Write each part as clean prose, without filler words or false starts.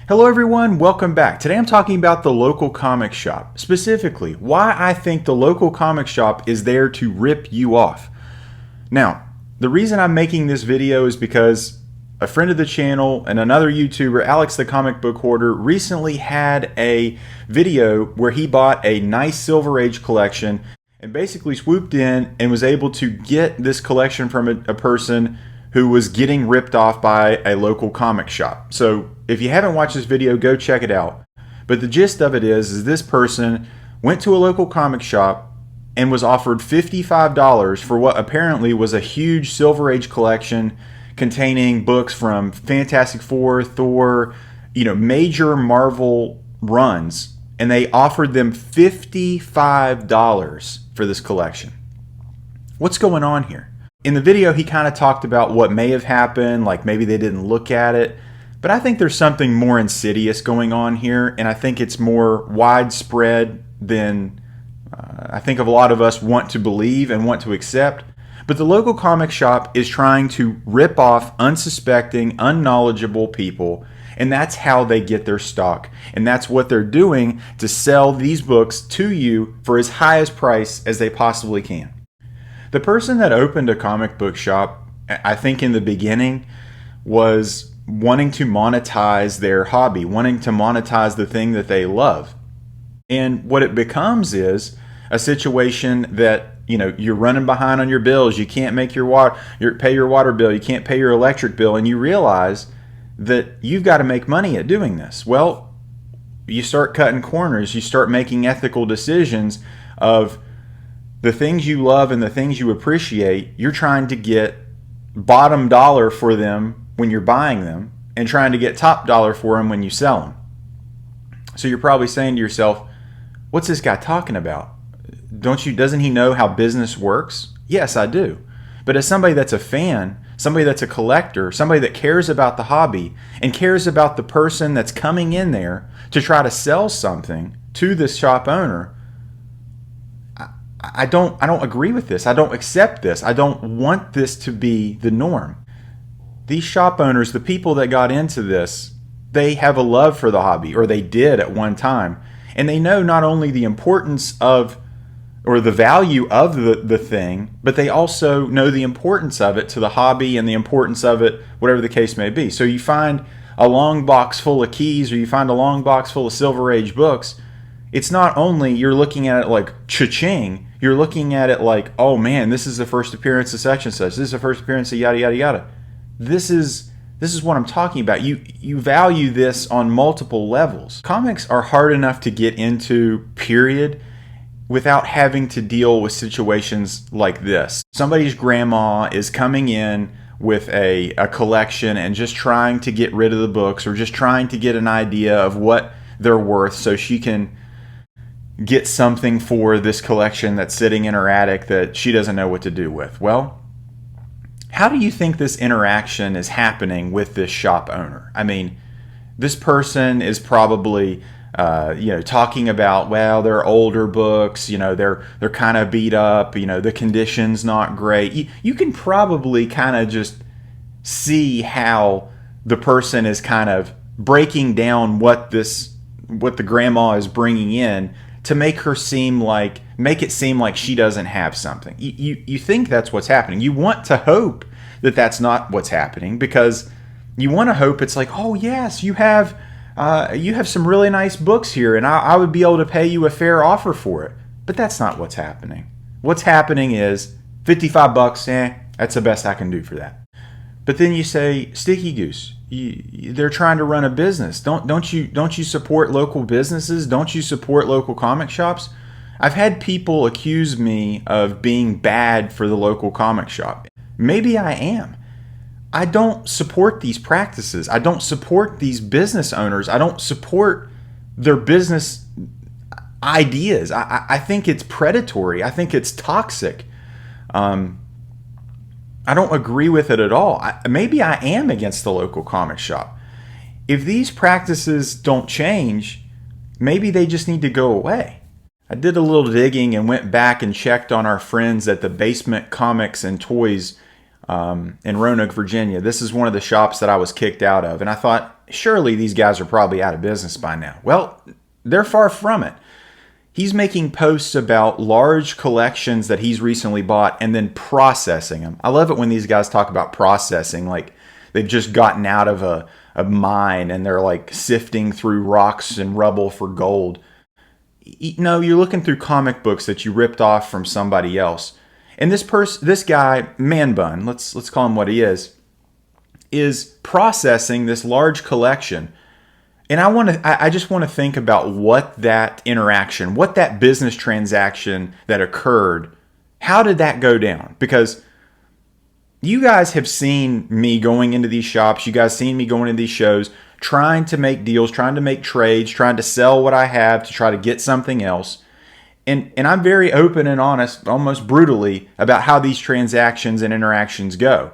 Hello everyone, welcome back. Today I'm talking about the local comic shop. Specifically, why I think the local comic shop is there to rip you off. Now, the reason I'm making this video is because a friend of the channel and another YouTuber, Alex the Comic Book Hoarder, recently had a video where he bought a nice Silver Age collection and basically swooped in and was able to get this collection from a person who was getting ripped off by a local comic shop. So if you haven't watched this video, go check it out. But the gist of it is this person went to a local comic shop and was offered $55 for what apparently was a huge Silver Age collection containing books from Fantastic Four, Thor, major Marvel runs. And they offered them $55 for this collection. What's going on here? In the video, he kind of talked about what may have happened, like maybe they didn't look at it. But I think there's something more insidious going on here, and I think it's more widespread than I think a lot of us want to believe and want to accept. But the local comic shop is trying to rip off unsuspecting, unknowledgeable people, and that's how they get their stock. And that's what they're doing to sell these books to you for as high a price as they possibly can. The person that opened a comic book shop, I think in the beginning, was wanting to monetize their hobby, wanting to monetize the thing that they love. And what it becomes is a situation that, you're running behind on your bills, you can't make pay your water bill, you can't pay your electric bill, and you realize that you've got to make money at doing this. Well, you start cutting corners, you start making ethical decisions of the things you love and the things you appreciate. You're trying to get bottom dollar for them when you're buying them and trying to get top dollar for them when you sell them. So you're probably saying to yourself, what's this guy talking about? Doesn't he know how business works? Yes, I do. But as somebody that's a fan, somebody that's a collector, somebody that cares about the hobby and cares about the person that's coming in there to try to sell something to this shop owner, I don't agree with this. I don't accept this. I don't want this to be the norm. These shop owners, the people that got into this, they have a love for the hobby, or they did at one time. And they know not only the importance of, or the value of the thing, but they also know the importance of it to the hobby and the importance of it, whatever the case may be. So you find a long box full of keys, or you find a long box full of Silver Age books. It's not only you're looking at it like cha-ching, you're looking at it like, oh man, this is the first appearance of such and such. This is the first appearance of yada, yada, yada. This is what I'm talking about. You value this on multiple levels. Comics are hard enough to get into, period, without having to deal with situations like this. Somebody's grandma is coming in with a collection and just trying to get rid of the books, or just trying to get an idea of what they're worth so she can get something for this collection that's sitting in her attic that she doesn't know what to do with. Well, how do you think this interaction is happening with this shop owner? I mean, this person is probably talking about, well, they're older books, they're kind of beat up, the condition's not great. You can probably kind of just see how the person is kind of breaking down what the grandma is bringing in to make it seem like she doesn't have something. You think that's what's happening. You want to hope that that's not what's happening, because you want to hope it's like, oh yes, you have some really nice books here, and I would be able to pay you a fair offer for it. But that's not what's happening. What's happening is $55. That's the best I can do for that. But then you say, Sticky Goose, they're trying to run a business. Don't you support local businesses? Don't you support local comic shops? I've had people accuse me of being bad for the local comic shop. Maybe I am. I don't support these practices. I don't support these business owners. I don't support their business ideas. I think it's predatory. I think it's toxic. I don't agree with it at all. Maybe I am against the local comic shop. If these practices don't change, maybe they just need to go away. I did a little digging and went back and checked on our friends at the Basement Comics and Toys in Roanoke, Virginia. This is one of the shops that I was kicked out of. And I thought, surely these guys are probably out of business by now. Well, they're far from it. He's making posts about large collections that he's recently bought and then processing them. I love it when these guys talk about processing, like they've just gotten out of a mine and they're like sifting through rocks and rubble for gold. No, you're looking through comic books that you ripped off from somebody else. And this guy, Man Bun, let's call him what he is processing this large collection. And I just want to think about what that interaction, what that business transaction that occurred, how did that go down? Because you guys have seen me going into these shops, you guys seen me going into these shows, trying to make deals, trying to make trades, trying to sell what I have to try to get something else. And I'm very open and honest, almost brutally, about how these transactions and interactions go.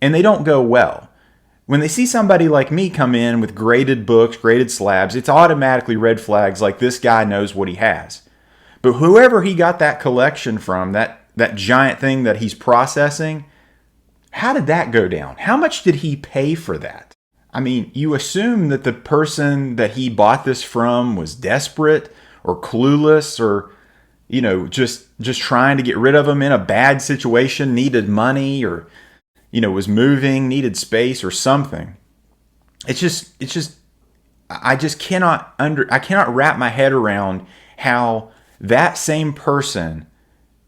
And they don't go well. When they see somebody like me come in with graded books, graded slabs, it's automatically red flags like this guy knows what he has. But whoever he got that collection from, that giant thing that he's processing, how did that go down? How much did he pay for that? I mean, you assume that the person that he bought this from was desperate or clueless or, just trying to get rid of him in a bad situation, needed money or, was moving, needed space or something. I cannot wrap my head around how that same person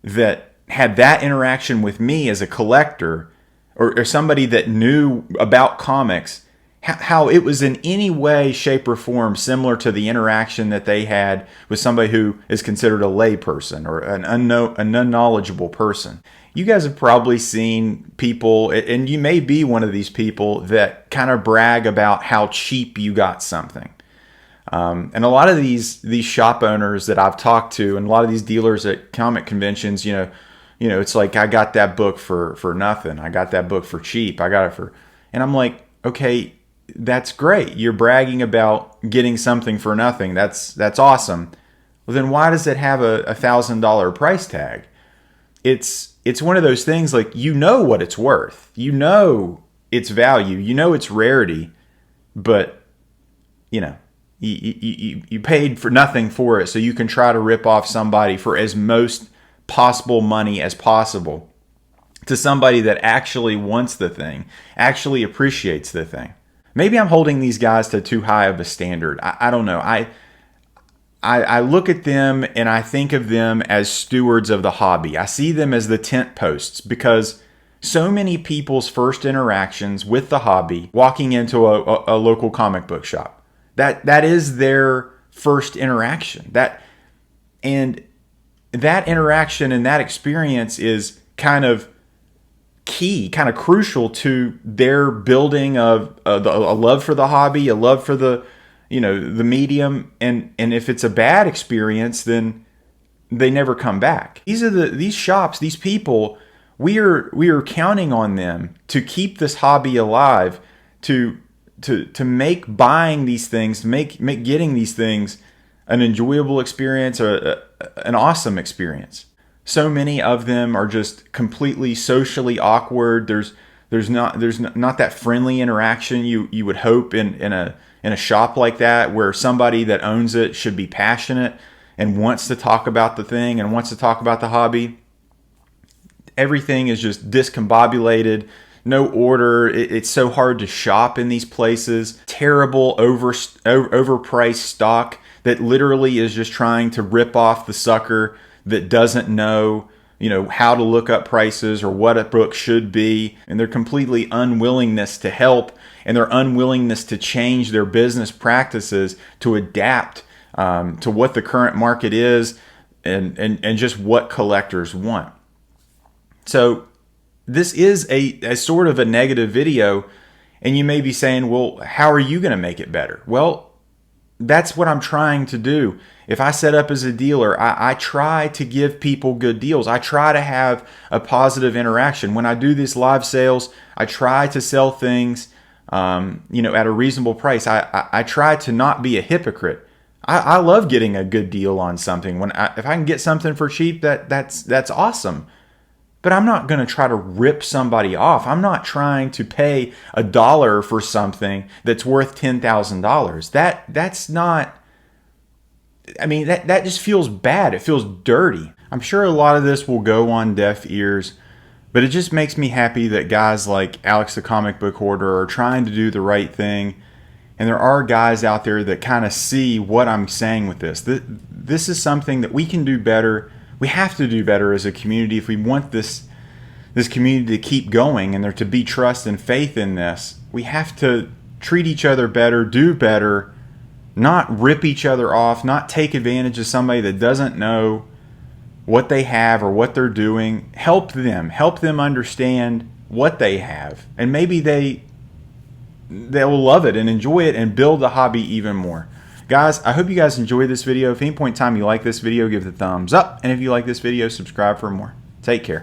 that had that interaction with me as a collector or somebody that knew about comics, how it was in any way, shape, or form similar to the interaction that they had with somebody who is considered a lay person or an unknowledgeable person. You guys have probably seen people, and you may be one of these people that kind of brag about how cheap you got something. And a lot of these shop owners that I've talked to, and a lot of these dealers at comic conventions, it's like, I got that book for nothing. I got that book for cheap. I got it for, and I'm like, okay, that's great. You're bragging about getting something for nothing. That's awesome. Well, then why does it have a $1,000 price tag? It's one of those things like, what it's worth, its value, its rarity, but you paid for nothing for it, so you can try to rip off somebody for as most possible money as possible to somebody that actually wants the thing, actually appreciates the thing. Maybe I'm holding these guys to too high of a standard. I don't know. I look at them and I think of them as stewards of the hobby. I see them as the tent posts because so many people's first interactions with the hobby, walking into a local comic book shop, that is their first interaction. That interaction and that experience is kind of key, kind of crucial to their building of a love for the hobby, a love for the medium, and if it's a bad experience, then they never come back. These shops, these people, we are counting on them to keep this hobby alive, to make buying these things, make getting these things an enjoyable experience, or an awesome experience. So many of them are just completely socially awkward. There's not that friendly interaction you would hope in a shop like that, where somebody that owns it should be passionate and wants to talk about the thing and wants to talk about the hobby. Everything is just discombobulated, no order. It's so hard to shop in these places. Terrible overpriced stock that literally is just trying to rip off the sucker that doesn't know how to look up prices or what a book should be, and their completely unwillingness to help and their unwillingness to change their business practices to adapt to what the current market is and just what collectors want. So this is a sort of a negative video, and you may be saying, well, how are you going to make it better? Well, that's what I'm trying to do. If I set up as a dealer, I try to give people good deals. I try to have a positive interaction. When I do these live sales, I try to sell things, at a reasonable price. I try to not be a hypocrite. I love getting a good deal on something. If I can get something for cheap, that's awesome. But I'm not going to try to rip somebody off. I'm not trying to pay $1 for something that's worth $10,000. That's not, I mean, that just feels bad. It feels dirty. I'm sure a lot of this will go on deaf ears, but it just makes me happy that guys like Alex the Comic Book Hoarder are trying to do the right thing. And there are guys out there that kind of see what I'm saying with this. This is something that we can do better. We have to do better as a community if we want this community to keep going and there to be trust and faith in this. We have to treat each other better, do better, not rip each other off, not take advantage of somebody that doesn't know what they have or what they're doing. Help them understand what they have, and maybe they will love it and enjoy it and build the hobby even more. Guys, I hope you guys enjoyed this video. If at any point in time you like this video, give it a thumbs up, and if you like this video, subscribe for more. Take care.